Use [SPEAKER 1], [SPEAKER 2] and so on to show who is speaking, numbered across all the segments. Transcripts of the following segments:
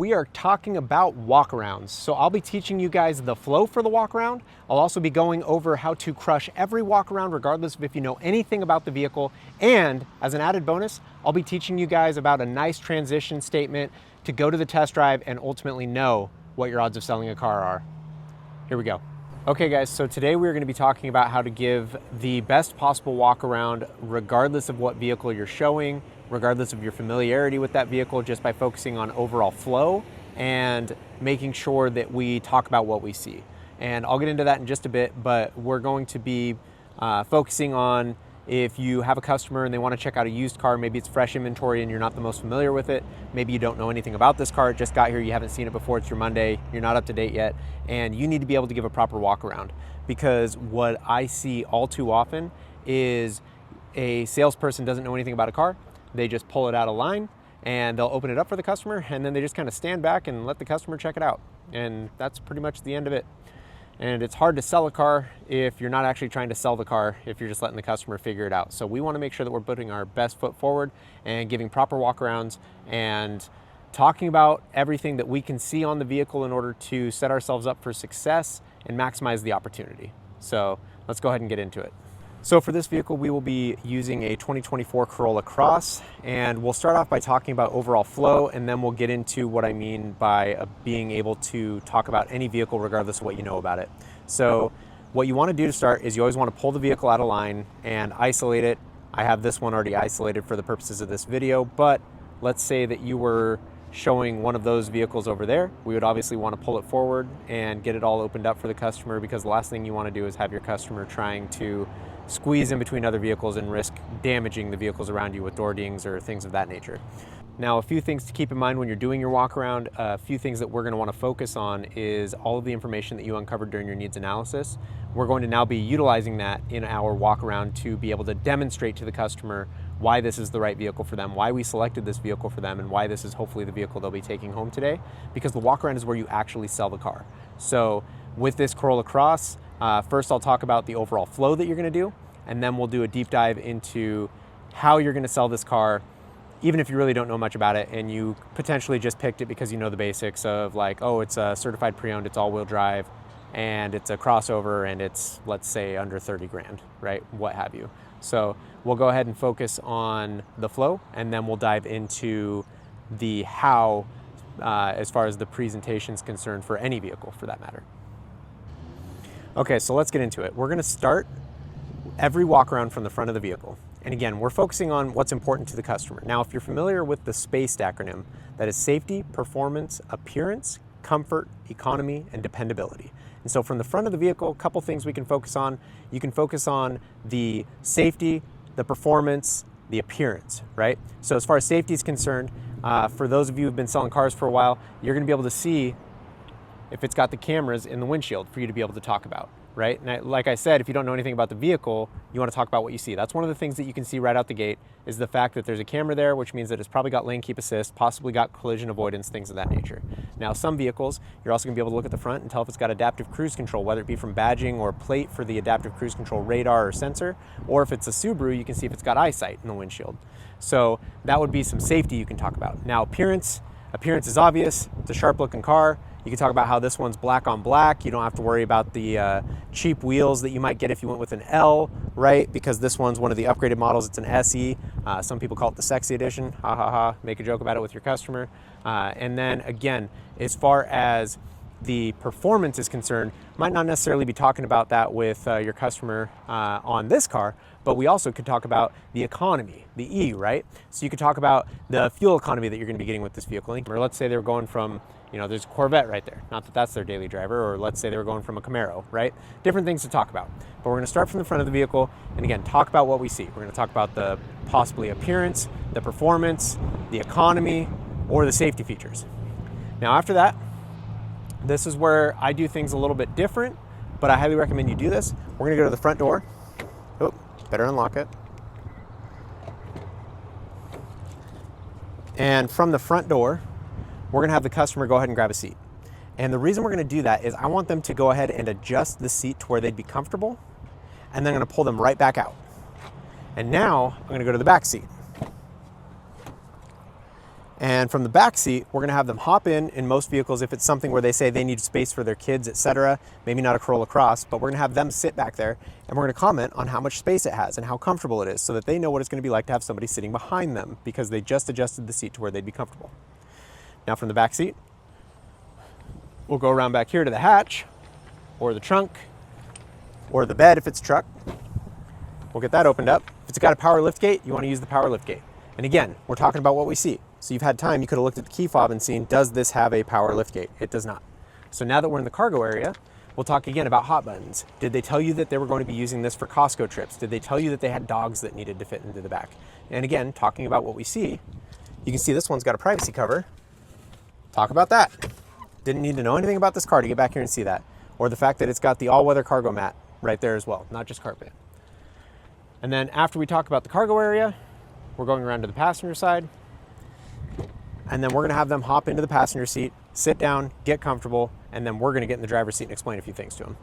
[SPEAKER 1] We are talking about walkarounds. So I'll be teaching you guys the flow for the walkaround. I'll also be going over how to crush every walkaround regardless of if you know anything about the vehicle. And as an added bonus, I'll be teaching you guys about a nice transition statement to go to the test drive and ultimately know what your odds of selling a car are. Here we go. Okay guys, so today we're going to be talking about how to give the best possible walkaround regardless of what vehicle you're showing, regardless of your familiarity with that vehicle, just by focusing on overall flow and making sure that we talk about what we see. And I'll get into that in just a bit, but we're going to be focusing on if you have a customer and they want to check out a used car, maybe it's fresh inventory and you're not the most familiar with it, maybe you don't know anything about this car, it just got here, you haven't seen it before, it's your Monday, you're not up to date yet, and you need to be able to give a proper walk around. Because what I see all too often is a salesperson doesn't know anything about a car, they just pull it out of line and they'll open it up for the customer and then they just kind of stand back and let the customer check it out. And that's pretty much the end of it. And it's hard to sell a car if you're not actually trying to sell the car, if you're just letting the customer figure it out. So we want to make sure that we're putting our best foot forward and giving proper walkarounds and talking about everything that we can see on the vehicle in order to set ourselves up for success and maximize the opportunity. So let's go ahead and get into it. So for this vehicle, we will be using a 2024 Corolla Cross, and we'll start off by talking about overall flow, and then we'll get into what I mean by being able to talk about any vehicle regardless of what you know about it. So what you want to do to start is you always want to pull the vehicle out of line and isolate it. I have this one already isolated for the purposes of this video, but let's say that you were showing one of those vehicles over there. We would obviously want to pull it forward and get it all opened up for the customer, because the last thing you want to do is have your customer trying to squeeze in between other vehicles and risk damaging the vehicles around you with door dings or things of that nature. Now, a few things to keep in mind when you're doing your walk around, a few things that we're going to want to focus on is all of the information that you uncovered during your needs analysis. We're going to now be utilizing that in our walk around to be able to demonstrate to the customer why this is the right vehicle for them, why we selected this vehicle for them, and why this is hopefully the vehicle they'll be taking home today, because the walk around is where you actually sell the car. So with this Corolla Cross, first I'll talk about the overall flow that you're going to do, and then we'll do a deep dive into how you're going to sell this car, even if you really don't know much about it and you potentially just picked it because you know the basics of, like, oh, it's a certified pre-owned, it's all-wheel drive, and it's a crossover, and it's, let's say, under 30 grand, right? What have you. So we'll go ahead and focus on the flow, and then we'll dive into the how as far as the presentation is concerned for any vehicle for that matter. Okay, so let's get into it. We're going to start every walk around from the front of the vehicle. And again, we're focusing on what's important to the customer. Now, if you're familiar with the SPACE acronym, that is safety, performance, appearance, comfort, economy, and dependability. And so from the front of the vehicle, a couple things we can focus on. You can focus on the safety, the performance, the appearance, right? So as far as safety is concerned, for those of you who've been selling cars for a while, you're going to be able to see if it's got the cameras in the windshield for you to be able to talk about, right? And like I said, if you don't know anything about the vehicle, you want to talk about what you see. That's one of the things that you can see right out the gate, is the fact that there's a camera there, which means that it's probably got lane keep assist, possibly got collision avoidance, things of that nature. Now, some vehicles, you're also going to be able to look at the front and tell if it's got adaptive cruise control, whether it be from badging or plate for the adaptive cruise control radar or sensor, or if it's a Subaru, you can see if it's got eyesight in the windshield. So that would be some safety you can talk about. Now, appearance is obvious. It's a sharp looking car. You can talk about how this one's black on black. You don't have to worry about the cheap wheels that you might get if you went with an L, right? Because this one's one of the upgraded models. It's an SE. Some people call it the sexy edition. Ha ha ha. Make a joke about it with your customer. And then again, as far as the performance is concerned, might not necessarily be talking about that with your customer on this car, but we also could talk about the economy, the E, right? So you could talk about the fuel economy that you're going to be getting with this vehicle. Or let's say they're going from, there's a Corvette right there. Not that that's their daily driver. Or let's say they were going from a Camaro, right? Different things to talk about. But we're going to start from the front of the vehicle and again, talk about what we see. We're going to talk about the possibly appearance, the performance, the economy, or the safety features. Now after that, this is where I do things a little bit different, but I highly recommend you do this. We're going to go to the front door. Oh, better unlock it. And from the front door, we're going to have the customer go ahead and grab a seat. And the reason we're going to do that is I want them to go ahead and adjust the seat to where they'd be comfortable, and then I'm going to pull them right back out. And now I'm going to go to the back seat. And from the back seat, we're gonna have them hop in most vehicles if it's something where they say they need space for their kids, etc. Maybe not a Corolla Cross, but we're gonna have them sit back there and we're gonna comment on how much space it has and how comfortable it is so that they know what it's gonna be like to have somebody sitting behind them because they just adjusted the seat to where they'd be comfortable. Now from the back seat, we'll go around back here to the hatch or the trunk or the bed if it's a truck. We'll get that opened up. If it's got a power lift gate, you wanna use the power lift gate. And again, we're talking about what we see. So you've had time, you could have looked at the key fob and seen, does this have a power lift gate? It does not. So now that we're in the cargo area, we'll talk again about hot buttons. Did they tell you that they were going to be using this for Costco trips? Did they tell you that they had dogs that needed to fit into the back? And again, talking about what we see, you can see this one's got a privacy cover. Talk about that. Didn't need to know anything about this car to get back here and see that. Or the fact that it's got the all-weather cargo mat right there as well, not just carpet. And then after we talk about the cargo area, we're going around to the passenger side. And then we're gonna have them hop into the passenger seat, sit down, get comfortable, and then we're gonna get in the driver's seat and explain a few things to them.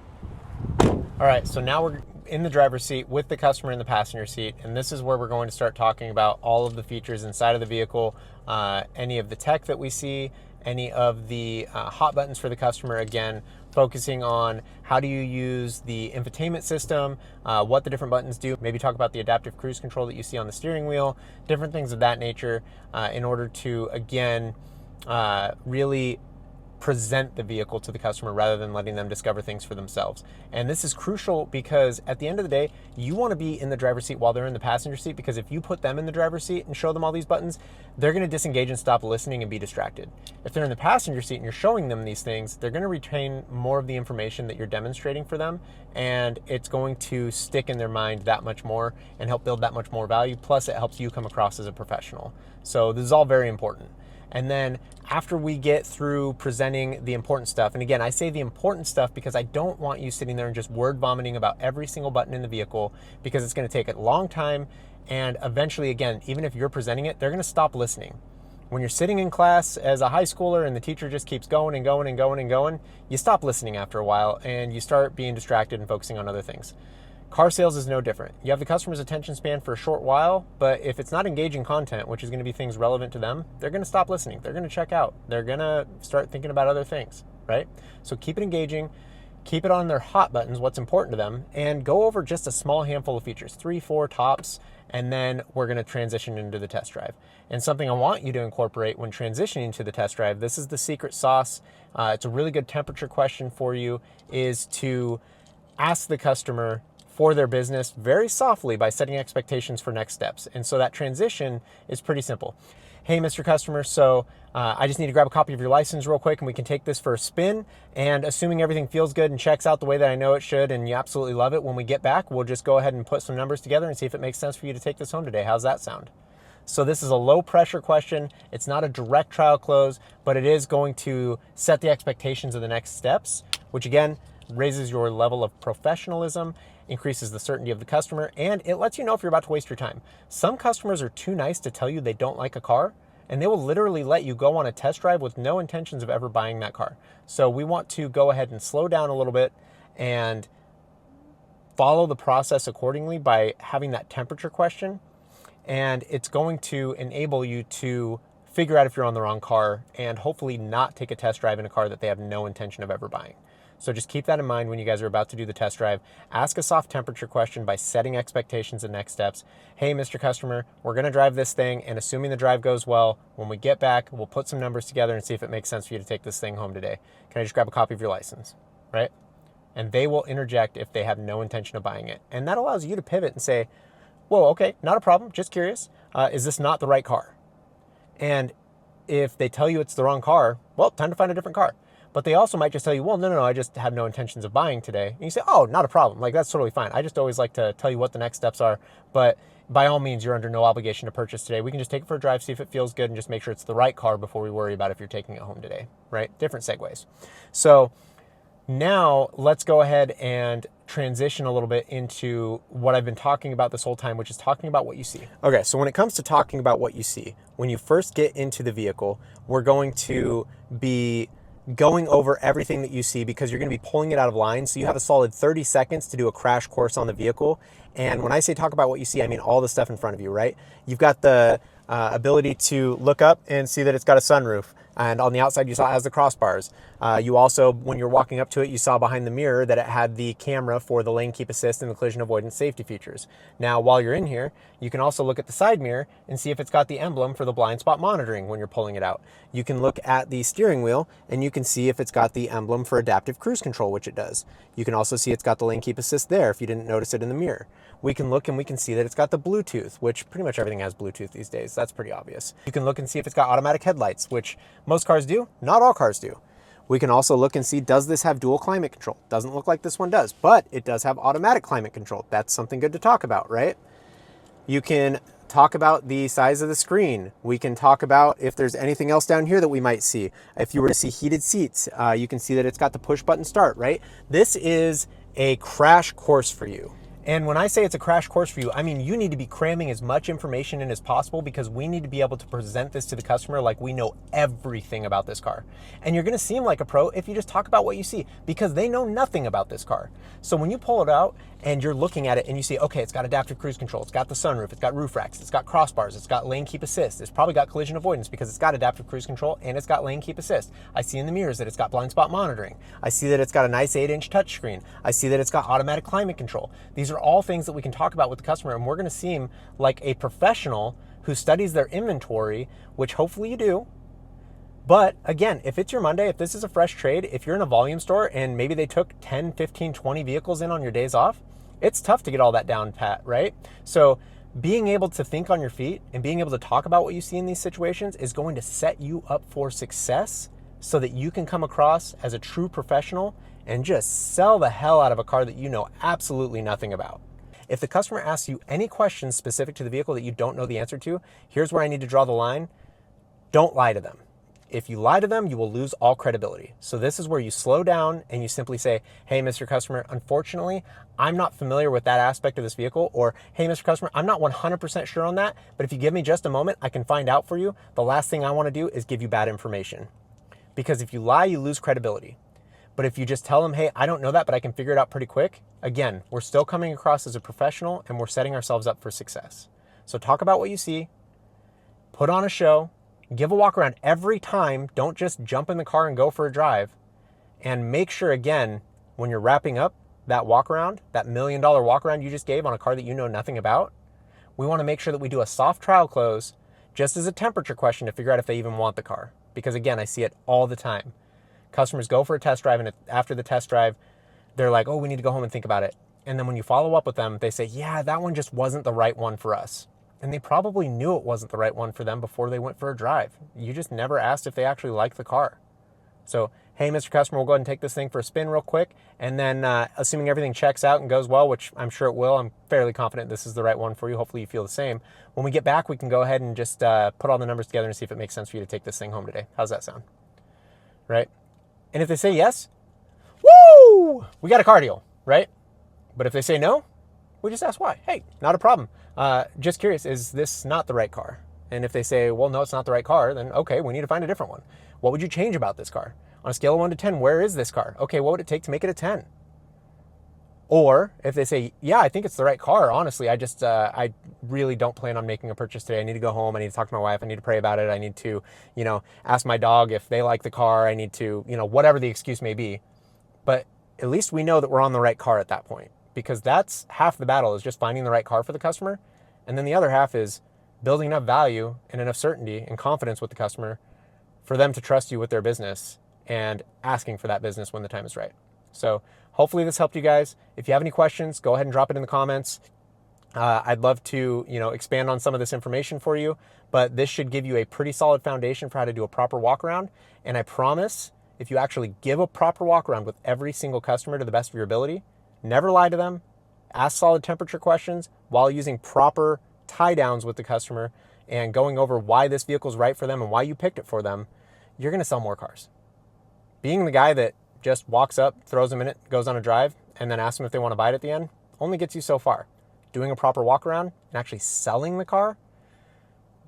[SPEAKER 1] All right, so now we're in the driver's seat with the customer in the passenger seat, and this is where we're going to start talking about all of the features inside of the vehicle, any of the tech that we see, any of the hot buttons for the customer, again, focusing on how do you use the infotainment system, what the different buttons do, maybe talk about the adaptive cruise control that you see on the steering wheel, different things of that nature, in order to, again, really present the vehicle to the customer rather than letting them discover things for themselves. And this is crucial because at the end of the day, you want to be in the driver's seat while they're in the passenger seat, because if you put them in the driver's seat and show them all these buttons, they're going to disengage and stop listening and be distracted. If they're in the passenger seat and you're showing them these things, they're going to retain more of the information that you're demonstrating for them, and it's going to stick in their mind that much more and help build that much more value. Plus, it helps you come across as a professional. So this is all very important. And then after we get through presenting the important stuff, and again, I say the important stuff because I don't want you sitting there and just word vomiting about every single button in the vehicle, because it's going to take a long time. And eventually, again, even if you're presenting it, they're going to stop listening. When you're sitting in class as a high schooler and the teacher just keeps going and going and going and going, you stop listening after a while and you start being distracted and focusing on other things. Car sales is no different. You have the customer's attention span for a short while, but if it's not engaging content, which is going to be things relevant to them, they're going to stop listening. They're going to check out. They're going to start thinking about other things, right? So keep it engaging, keep it on their hot buttons, what's important to them, and go over just a small handful of features, 3, 4 tops, and then we're going to transition into the test drive. And something I want you to incorporate when transitioning to the test drive, this is the secret sauce. It's a really good temperature question for you, is to ask the customer for their business very softly by setting expectations for next steps. And so that transition is pretty simple. Hey, Mr. Customer, so I just need to grab a copy of your license real quick and we can take this for a spin. And assuming everything feels good and checks out the way that I know it should and you absolutely love it, when we get back, we'll just go ahead and put some numbers together and see if it makes sense for you to take this home today. How's that sound? So this is a low pressure question. It's not a direct trial close, but it is going to set the expectations of the next steps, which again, raises your level of professionalism, increases the certainty of the customer, and it lets you know if you're about to waste your time. Some customers are too nice to tell you they don't like a car, and they will literally let you go on a test drive with no intentions of ever buying that car. So we want to go ahead and slow down a little bit and follow the process accordingly by having that temperature question, and it's going to enable you to figure out if you're on the wrong car and hopefully not take a test drive in a car that they have no intention of ever buying. So just keep that in mind when you guys are about to do the test drive. Ask a soft temperature question by setting expectations and next steps. Hey, Mr. Customer, we're going to drive this thing, and assuming the drive goes well, when we get back, we'll put some numbers together and see if it makes sense for you to take this thing home today. Can I just grab a copy of your license, right? And they will interject if they have no intention of buying it. And that allows you to pivot and say, whoa, okay, not a problem, just curious. Is this not the right car? And if they tell you it's the wrong car, well, time to find a different car. But they also might just tell you, well, no, I just have no intentions of buying today. And you say, oh, not a problem. Like, that's totally fine. I just always like to tell you what the next steps are. But by all means, you're under no obligation to purchase today. We can just take it for a drive, see if it feels good, and just make sure it's the right car before we worry about if you're taking it home today, right? Different segues. So now let's go ahead and transition a little bit into what I've been talking about this whole time, which is talking about what you see. Okay, so when it comes to talking about what you see, when you first get into the vehicle, we're going to be going over everything that you see, because you're going to be pulling it out of line. So you have a solid 30 seconds to do a crash course on the vehicle. And when I say talk about what you see, I mean all the stuff in front of you, right? You've got the ability to look up and see that it's got a sunroof. And on the outside, you saw it has the crossbars. You also, when you're walking up to it, you saw behind the mirror that it had the camera for the lane keep assist and the collision avoidance safety features. Now, while you're in here, you can also look at the side mirror and see if it's got the emblem for the blind spot monitoring when you're pulling it out. You can look at the steering wheel and you can see if it's got the emblem for adaptive cruise control, which it does. You can also see it's got the lane keep assist there if you didn't notice it in the mirror. We can look and we can see that it's got the Bluetooth, which pretty much everything has Bluetooth these days. That's pretty obvious. You can look and see if it's got automatic headlights, which most cars do, not all cars do. We can also look and see, does this have dual climate control? Doesn't look like this one does, but it does have automatic climate control. That's something good to talk about, right? You can talk about the size of the screen. We can talk about if there's anything else down here that we might see. If you were to see heated seats, you can see that it's got the push button start, right? This is a crash course for you. And when I say it's a crash course for you, I mean you need to be cramming as much information in as possible, because we need to be able to present this to the customer like we know everything about this car. And you're gonna seem like a pro if you just talk about what you see, because they know nothing about this car. So when you pull it out and you're looking at it and you see, okay, it's got adaptive cruise control, it's got the sunroof, it's got roof racks, it's got crossbars, it's got lane keep assist, it's probably got collision avoidance because it's got adaptive cruise control and it's got lane keep assist. I see in the mirrors that it's got blind spot monitoring. I see that it's got a nice 8-inch touchscreen. I see that it's got automatic climate control. These are all things that we can talk about with the customer, and we're gonna seem like a professional who studies their inventory, which hopefully you do. But again, if it's your Monday, if this is a fresh trade, if you're in a volume store and maybe they took 10, 15, 20 vehicles in on your days off, it's tough to get all that down pat, right? So being able to think on your feet and being able to talk about what you see in these situations is going to set you up for success, so that you can come across as a true professional and just sell the hell out of a car that you know absolutely nothing about. If the customer asks you any questions specific to the vehicle that you don't know the answer to, here's where I need to draw the line. Don't lie to them. If you lie to them, you will lose all credibility. So this is where you slow down and you simply say, hey, Mr. Customer, unfortunately, I'm not familiar with that aspect of this vehicle. Or, hey, Mr. Customer, I'm not 100% sure on that, but if you give me just a moment, I can find out for you. The last thing I want to do is give you bad information. Because if you lie, you lose credibility. But if you just tell them, hey, I don't know that, but I can figure it out pretty quick, again, we're still coming across as a professional and we're setting ourselves up for success. So talk about what you see, put on a show, give a walk around every time. Don't just jump in the car and go for a drive. And make sure, again, when you're wrapping up that walk around, that $1 million walk around you just gave on a car that you know nothing about, we want to make sure that we do a soft trial close just as a temperature question to figure out if they even want the car. Because again, I see it all the time. Customers go for a test drive and after the test drive, they're like, oh, we need to go home and think about it. And then when you follow up with them, they say, yeah, that one just wasn't the right one for us. And they probably knew it wasn't the right one for them before they went for a drive. You just never asked if they actually liked the car. So, hey, Mr. Customer, we'll go ahead and take this thing for a spin real quick. And then assuming everything checks out and goes well, which I'm sure it will, I'm fairly confident this is the right one for you. Hopefully you feel the same. When we get back, we can go ahead and just put all the numbers together and see if it makes sense for you to take this thing home today. How's that sound? Right? And if they say yes, woo, we got a car deal, right? But if they say no, we just ask why. Hey, not a problem. Just curious, is this not the right car? And if they say, well, no, it's not the right car, then okay, we need to find a different one. What would you change about this car? On a scale of 1 to 10, where is this car? Okay, what would it take to make it a 10? Or if they say, yeah, I think it's the right car, honestly, I really don't plan on making a purchase today. I need to go home. I need to talk to my wife. I need to pray about it. I need to, ask my dog if they like the car. I need to, whatever the excuse may be. But at least we know that we're on the right car at that point, because that's half the battle, is just finding the right car for the customer. And then the other half is building enough value and enough certainty and confidence with the customer for them to trust you with their business and asking for that business when the time is right. So hopefully this helped you guys. If you have any questions, go ahead and drop it in the comments. I'd love to, expand on some of this information for you, but this should give you a pretty solid foundation for how to do a proper walk around. And I promise, if you actually give a proper walk around with every single customer to the best of your ability, never lie to them, ask solid temperature questions while using proper tie downs with the customer and going over why this vehicle is right for them and why you picked it for them, you're going to sell more cars. Being the guy that just walks up, throws them in it, goes on a drive, and then asks them if they want to buy it at the end only gets you so far. Doing a proper walk around and actually selling the car,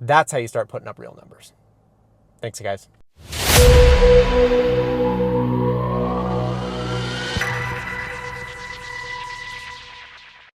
[SPEAKER 1] that's how you start putting up real numbers. Thanks, you guys.